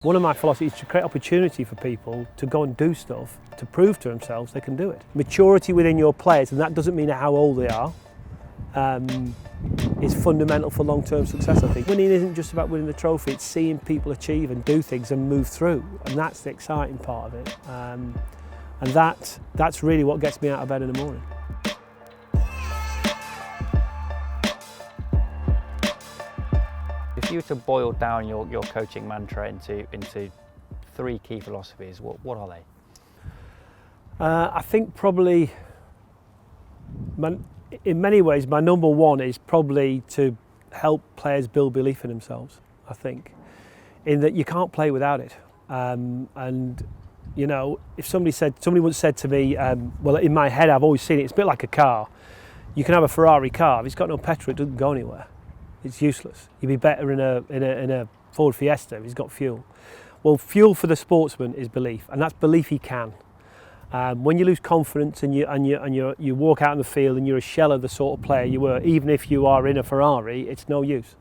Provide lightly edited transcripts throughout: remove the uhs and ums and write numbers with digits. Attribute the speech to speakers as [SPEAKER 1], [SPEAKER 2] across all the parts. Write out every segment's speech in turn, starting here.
[SPEAKER 1] One of my philosophies is to create opportunity for people to go and do stuff, to prove to themselves they can do it. Maturity within your players, and that doesn't mean how old they are, is fundamental for long-term success, I think. Winning isn't just about winning the trophy, it's seeing people achieve and do things and move through, and that's the exciting part of it. And that's really what gets me out of bed in the morning.
[SPEAKER 2] If you were to boil down your coaching mantra into three key philosophies, what are they?
[SPEAKER 1] I think probably, in many ways, my number one is probably to help players build belief in themselves, I think, in that you can't play without it. And, you know, if somebody once said to me, well, in my head I've always seen it, it's a bit like a car. You can have a Ferrari car, if it's got no petrol, it doesn't go anywhere. It's useless. You'd be better in a Ford Fiesta if he's got fuel. Well, fuel for the sportsman is belief, and that's belief he can. When you lose confidence and you walk out in the field and you're a shell of the sort of player you were, even if you are in a Ferrari, it's no use.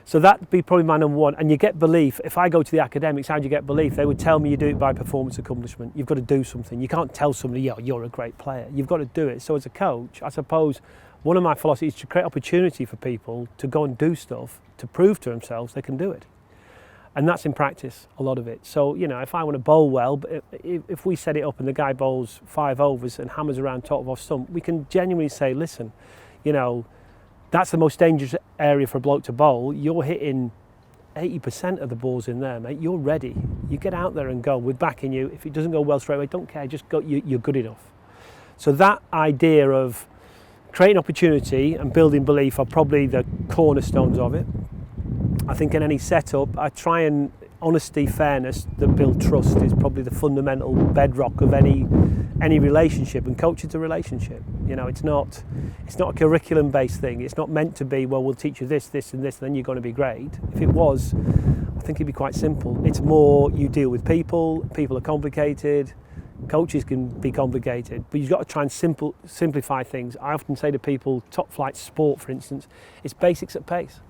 [SPEAKER 1] So that'd be probably my number one. And you get belief. If I go to the academics, how do you get belief? They would tell me you do it by performance accomplishment. You've got to do something. You can't tell somebody, yeah, you're a great player. You've got to do it. So as a coach, I suppose one of my philosophies is to create opportunity for people to go and do stuff, to prove to themselves they can do it. And that's in practice, a lot of it. So, you know, if I want to bowl well, if we set it up and the guy bowls 5 overs and hammers around top of off stump, we can genuinely say, listen, you know, that's the most dangerous area for a bloke to bowl. You're hitting 80% of the balls in there, mate. You're ready. You get out there and go. We're backing you. If it doesn't go well straight away, don't care. Just go. You're good enough. So that idea of creating opportunity and building belief are probably the cornerstones of it. I think in any setup, I try and honesty, fairness that build trust is probably the fundamental bedrock of any relationship, and coaching's a relationship. You know, it's not a curriculum-based thing. It's not meant to be, well, we'll teach you this, this and this, and then you're going to be great. If it was, I think it'd be quite simple. It's more you deal with people are complicated, coaches can be complicated, but you've got to try and simplify things. I often say to people, top flight sport, for instance, it's basics at pace.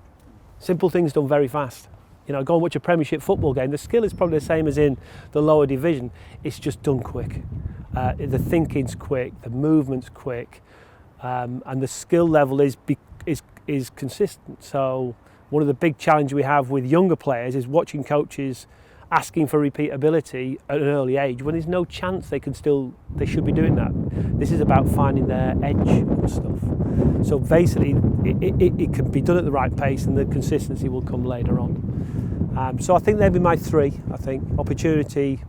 [SPEAKER 1] Simple things done very fast. You know, go and watch a Premiership football game. The skill is probably the same as in the lower division. It's just done quick. The thinking's quick, the movement's quick, and the skill level is consistent. So one of the big challenges we have with younger players is watching coaches asking for repeatability at an early age when there's no chance they should be doing that. This is about finding their edge and stuff. So basically, it can be done at the right pace, and the consistency will come later on. So I think they'd be my three. I think opportunity,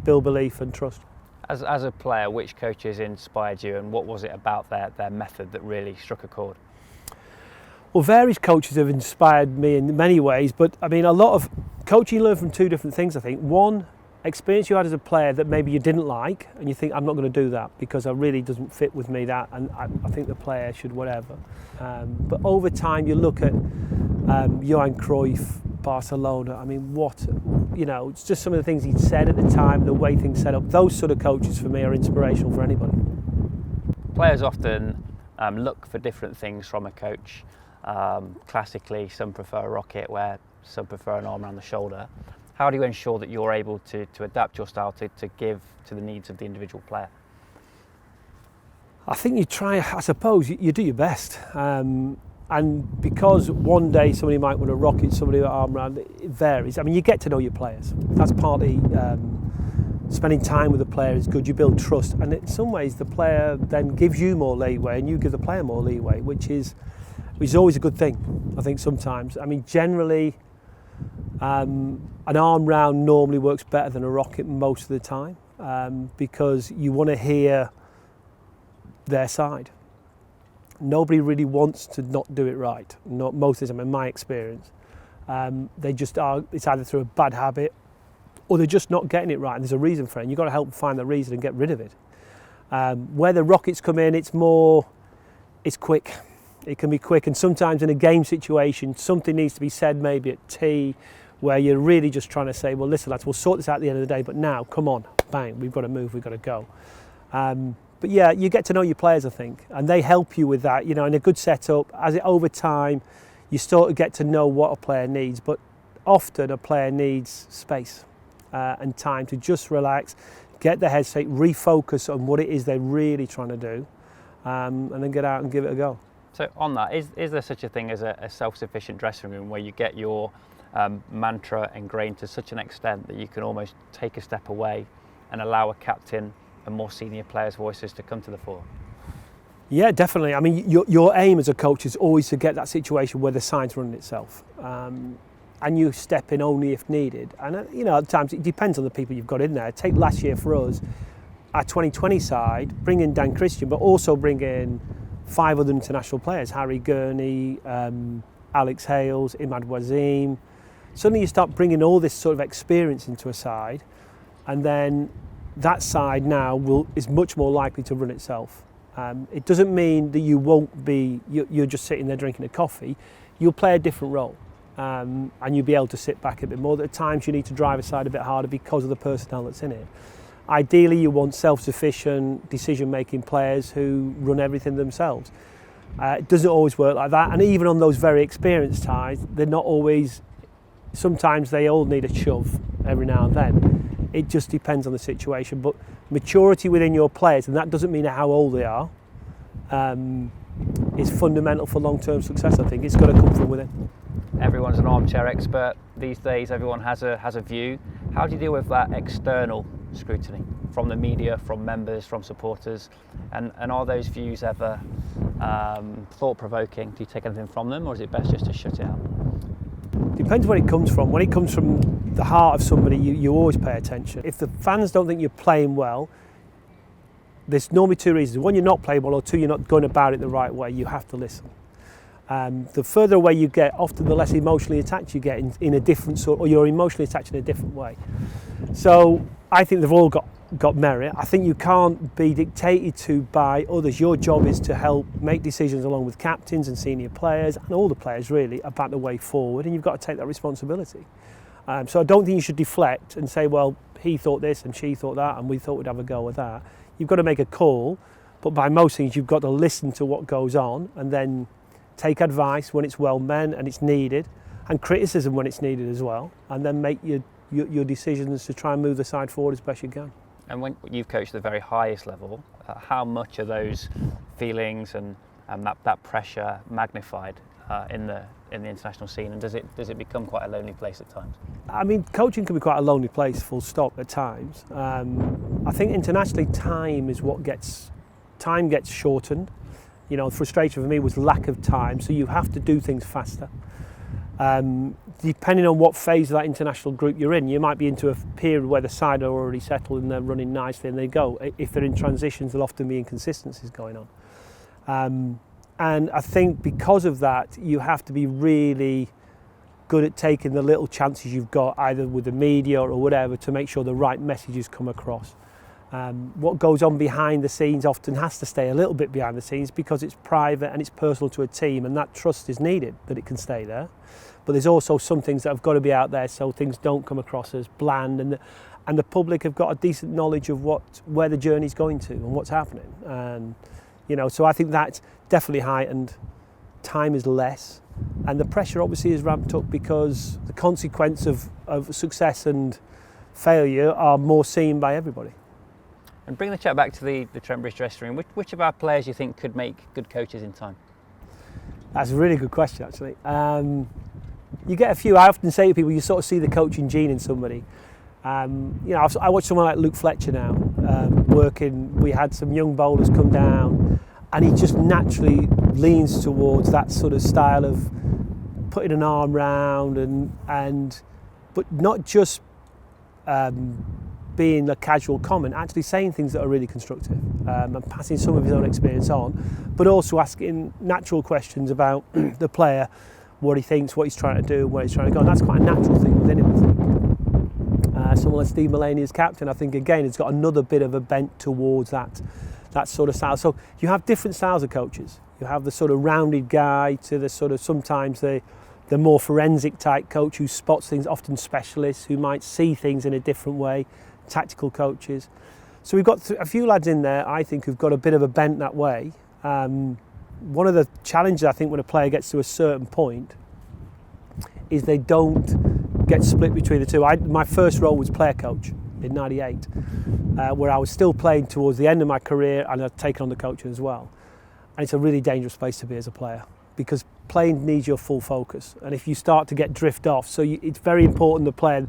[SPEAKER 1] build belief, and trust.
[SPEAKER 2] As a player, which coaches inspired you, and what was it about their method that really struck a chord?
[SPEAKER 1] Well, various coaches have inspired me in many ways, but I mean, a lot of coaching, you learn from two different things, I think. One, experience you had as a player that maybe you didn't like, and you think, I'm not going to do that because it really doesn't fit with me, that, and I think the player should whatever. But over time, you look at Johan Cruyff, Barcelona. I mean, it's just some of the things he'd said at the time, the way things set up. Those sort of coaches for me are inspirational for anybody. Players
[SPEAKER 2] often look for different things from a coach. Classically, some prefer a rocket, where some prefer an arm around the shoulder. How do you ensure that you're able to adapt your style to give to the needs of the individual player? I think you try, I suppose, you do your best. And because one day somebody might want a rocket, somebody with an arm around, it varies. I mean, you get to know your players. That's partly spending time with the player is good. You build trust, and in some ways the player then gives you more leeway and you give the player more leeway, which is always a good thing, I think, sometimes. I mean, generally, an arm round normally works better than a rocket most of the time, because you want to hear their side. Nobody really wants to not do it right, not most of the time, in my experience. They just are, it's either through a bad habit or they're just not getting it right, and there's a reason for it, and you've got to help them find the reason and get rid of it. Where the rockets come in, it's quick. It can be quick, and sometimes in a game situation, something needs to be said maybe at tea, where you're really just trying to say, well, listen, lads, we'll sort this out at the end of the day, but now, come on, bang, we've got to move, we've got to go. But yeah, you get to know your players, I think, and they help you with that. You know, in a good setup, over time, you sort of get to know what a player needs. But
[SPEAKER 1] often a player needs space and time to just relax, get their head straight, refocus on what it is they're really trying to do, and then get out and give it a go.
[SPEAKER 2] So on that, is there such a thing as a self-sufficient dressing room where you get your mantra ingrained to such an extent that you can almost take a step away and allow a captain and more senior players' voices to come to the fore?
[SPEAKER 1] Yeah, definitely. I mean, your aim as a coach is always to get that situation where the side's running itself, and you step in only if needed. And at times it depends on the people you've got in there. Take last year for us, our 2020 side, bring in Dan Christian, but also bring in 5 other international players: Harry Gurney, Alex Hales, Imad Wazim. Suddenly you start bringing all this sort of experience into a side, and then that side now is much more likely to run itself. It doesn't mean that you won't be, you're just sitting there drinking a coffee. You'll play a different role, and you'll be able to sit back a bit more. At times you need to drive a side a bit harder because of the personnel that's in it. Ideally you want self-sufficient, decision-making players who run everything themselves. It doesn't always work like that, and even on those very experienced sides, they're not always, sometimes they all need a shove every now and then. It just depends on the situation, but maturity within your players, and that doesn't mean how old they are, is fundamental for long-term success. I think it's got to come from within.
[SPEAKER 2] Everyone's an armchair expert these days. Everyone has a view. How do you deal with that external scrutiny from the media, from members, from supporters, and are those views ever thought-provoking? Do you take anything from them, or is it best just to shut it out?
[SPEAKER 1] Depends where it comes from. When it comes from the heart of somebody, you always pay attention. If the fans don't think you're playing well, there's normally 2 reasons. 1, you're not playing well, or 2, you're not going about it the right way. You have to listen. The further away you get, often the less emotionally attached you get in a different sort, or you're emotionally attached in a different way. So I think they've all got merit. I think you can't be dictated to by others. Your job is to help make decisions along with captains and senior players and all the players really about the way forward, and you've got to take that responsibility. So I don't think you should deflect and say, well, he thought this and she thought that and we thought we'd have a go with that. You've got to make a call, but by most things you've got to listen to what goes on and then take advice when it's well meant and it's needed, and criticism when it's needed as well, and then make your decisions to try and move the side forward as best you can.
[SPEAKER 2] And when you've coached at the very highest level, how much are those feelings and that pressure magnified in the international scene, and does it become quite a lonely place at times?
[SPEAKER 1] I mean, coaching can be quite a lonely place, full stop, at times. I think internationally time gets shortened. The frustration for me was lack of time, so you have to do things faster. Depending on what phase of that international group you're in, you might be into a period where the side are already settled and they're running nicely and they go. If they're in transitions, there'll often be inconsistencies going on. And I think because of that, you have to be really good at taking the little chances you've got, either with the media or whatever, to make sure the right messages come across. What goes on behind the scenes often has to stay a little bit behind the scenes because it's private and it's personal to a team, and that trust is needed that it can stay there. But there's also some things that have got to be out there so things don't come across as bland, and the public have got a decent knowledge of where the journey's going to and what's happening. And so I think that's definitely heightened. Time is less, and the pressure obviously is ramped up because the consequence of success and failure are more seen by everybody.
[SPEAKER 2] And bring the chat back to the Trent Bridge dressing room. Which of our players do you think could make good coaches in time?
[SPEAKER 1] That's a really good question, actually. You get a few. I often say to people, you sort of see the coaching gene in somebody. I watch someone like Luke Fletcher now working. We had some young bowlers come down, and he just naturally leans towards that sort of style of putting an arm round but not just being a casual comment, actually saying things that are really constructive and passing some of his own experience on, but also asking natural questions about the player, what he thinks, what he's trying to do, where he's trying to go. And that's quite a natural thing within him, I think. Someone like Steve Mullaney as captain, I think, again, has got another bit of a bent towards that sort of style. So you have different styles of coaches. You have the sort of rounded guy to the sort of sometimes the more forensic type coach who spots things, often specialists who might see things in a different way, tactical coaches. So we've got a few lads in there, I think, who've got a bit of a bent that way. One of the challenges, I think, when a player gets to a certain point is they don't gets split between the two. My first role was player coach in '98, where I was still playing towards the end of my career, and I'd taken on the coaching as well. And it's a really dangerous place to be as a player, because playing needs your full focus. And if you start to get drift off, it's very important to play.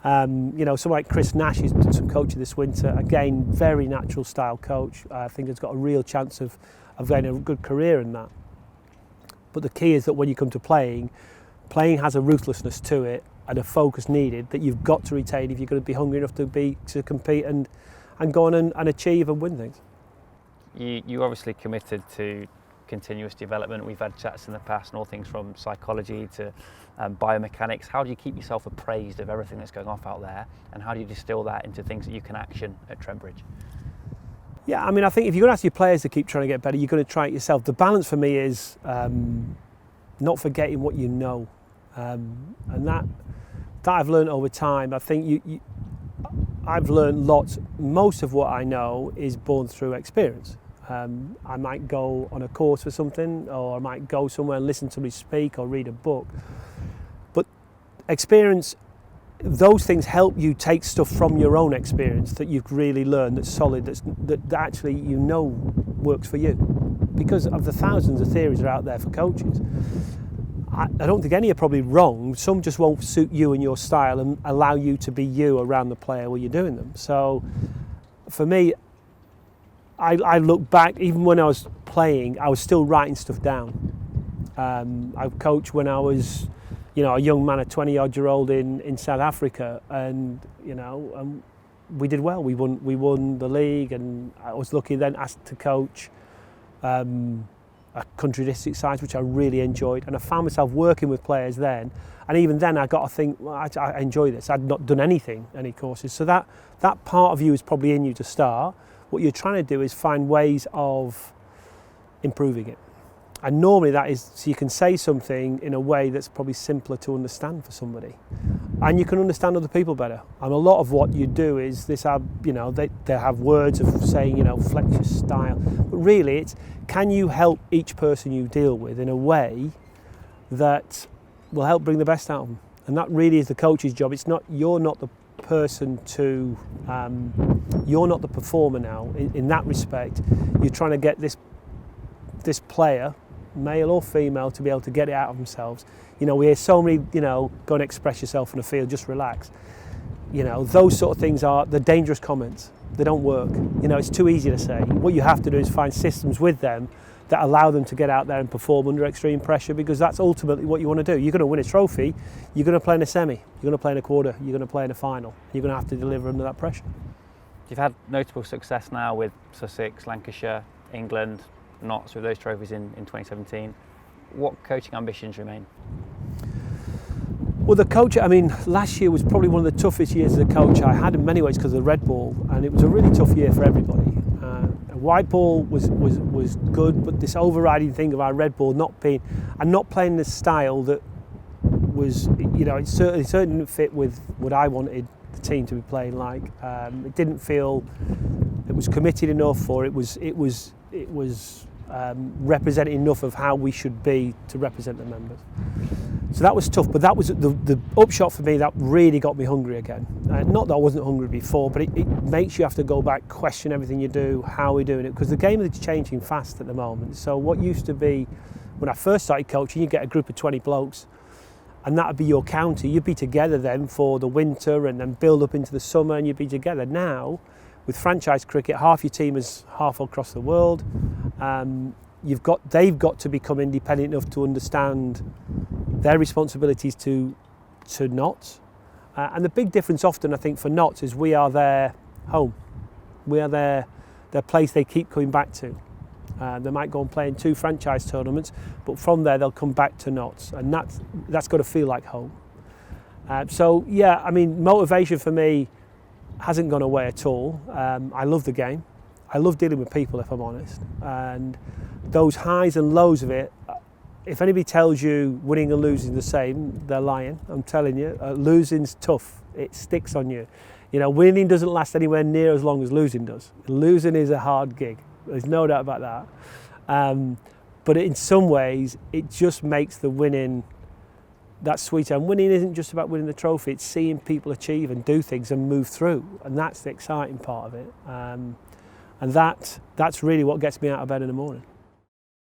[SPEAKER 1] Someone like Chris Nash, who's done some coaching this winter, again, very natural style coach. I think has got a real chance of getting a good career in that. But the key is that when you come to playing has a ruthlessness to it and a focus needed that you've got to retain if you're going to be hungry enough to compete and go on and achieve and win things.
[SPEAKER 2] You obviously committed to continuous development. We've had chats in the past and all things from psychology to biomechanics. How do you keep yourself appraised of everything that's going off out there, and how do you distill that into things that you can action at Trembridge?
[SPEAKER 1] Yeah, I mean, I think if you're going to ask your players to keep trying to get better, you're going to try it yourself. The balance for me is not forgetting what you know, and that I've learned over time. I think I've learned lots. Most of what I know is born through experience. I might go on a course for something, or I might go somewhere and listen to somebody speak or read a book. But experience, those things help you take stuff from your own experience that you've really learned that's solid, that actually works for you. Because of the thousands of theories that are out there for coaches, I don't think any are probably wrong. Some just won't suit you and your style and allow you to be you around the player while you're doing them. So for me, I look back, even when I was playing, I was still writing stuff down. I coached when I was, a young man, a 20-odd-year-old in South Africa, and we did well. We won the league, and I was lucky then asked to coach a country district side, which I really enjoyed, and I found myself working with players then. And even then, I got to think, well, I enjoy this. I'd not done any courses, so that part of you is probably in you to start. What you're trying to do is find ways of improving it. And normally that is, so you can say something in a way that's probably simpler to understand for somebody. And you can understand other people better. And a lot of what you do is they have words of saying, flex your style. But really it's, can you help each person you deal with in a way that will help bring the best out of them? And that really is the coach's job. You're not the person to, you're not the performer now in that respect. You're trying to get this player, male or female, to be able to get it out of themselves. We hear so many, go and express yourself in the field, just relax. Those sort of things are the dangerous comments. They don't work. It's too easy to say. What you have to do is find systems with them that allow them to get out there and perform under extreme pressure, because that's ultimately what you want to do. You're going to win a trophy, you're going to play in a semi, you're going to play in a quarter, you're going to play in a final. You're going to have to deliver under that pressure.
[SPEAKER 2] You've had notable success now with Sussex, Lancashire, England, Notts with those trophies in 2017. What coaching ambitions remain?
[SPEAKER 1] Well, the coach, last year was probably one of the toughest years as a coach I had in many ways because of the red ball, and it was a really tough year for everybody. White ball was good, but this overriding thing of our red ball not playing the style that was, it certainly didn't fit with what I wanted the team to be playing like. It didn't feel it was committed enough, or it was representing enough of how we should be to represent the members. So that was tough, but that was the upshot for me. That really got me hungry again. Not that I wasn't hungry before, but it makes you have to go back, question everything you do, how we're doing it, because the game is changing fast at the moment. So what used to be, when I first started coaching, you get a group of 20 blokes, and that would be your county. You'd be together then for the winter and then build up into the summer, and you'd be together. Now, with franchise cricket, half your team is half across the world. They've got to become independent enough to understand their responsibilities to Notts. And the big difference often, I think, for Notts is we are their home. We are their place they keep coming back to. They might go and play in 2 franchise tournaments, but from there they'll come back to Notts, and that's got to feel like home. Motivation for me hasn't gone away at all. I love the game. I love dealing with people, if I'm honest. And those highs and lows of it, if anybody tells you winning and losing the same, they're lying. I'm telling you, losing's tough. It sticks on you. Winning doesn't last anywhere near as long as losing does. Losing is a hard gig. There's no doubt about that. But in some ways, it just makes the winning that's sweet. And winning isn't just about winning the trophy, it's seeing people achieve and do things and move through, and that's the exciting part of it. And that's really what gets me out of bed in the morning.